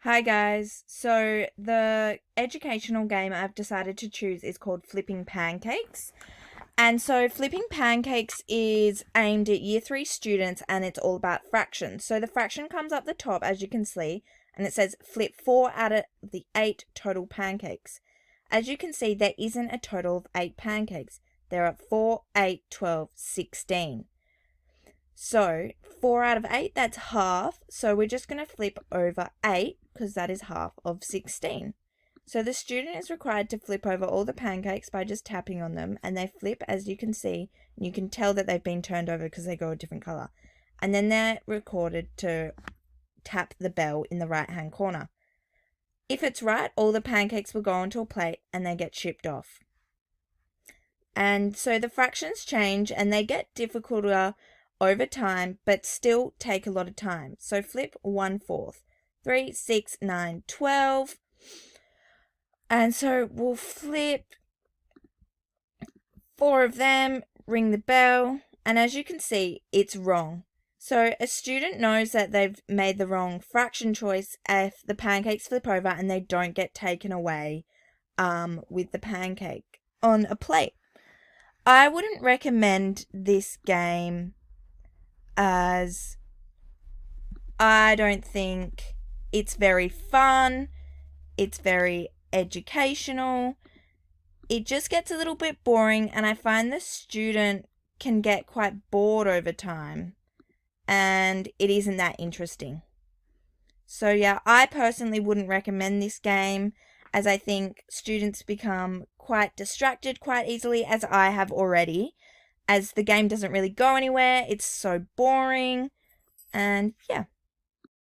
Hi guys. So the educational game I've decided to choose is called Flipping Pancakes. And so Flipping Pancakes is aimed at year 3 students and it's all about fractions. So the fraction comes up the top as you can see and it says flip 4 out of the 8 total pancakes. As you can see there isn't a total of 8 pancakes. There are 4, 8, 12, 16. So 4 out of 8, that's half. So we're just going to flip over 8 because that is half of 16. So the student is required to flip over all the pancakes by just tapping on them, and they flip as you can see. You can tell that they've been turned over because they go a different color. And then they're recorded to tap the bell in the right hand corner. If it's right, all the pancakes will go onto a plate and they get shipped off. And so the fractions change and they get difficulter over time, but still take a lot of time. So flip 1/4. 3, 6, 9, 12. And so we'll flip 4 of them, ring the bell, and as you can see, it's wrong. So a student knows that they've made the wrong fraction choice if the pancakes flip over and they don't get taken away with the pancake on a plate. I wouldn't recommend this game as I don't think it's very fun. It's very educational. It just gets a little bit boring, and I find the student can get quite bored over time, and it isn't that interesting. So, yeah, I personally wouldn't recommend this game as I think students become quite distracted quite easily, as I have already, as the game doesn't really go anywhere. It's so boring, and yeah.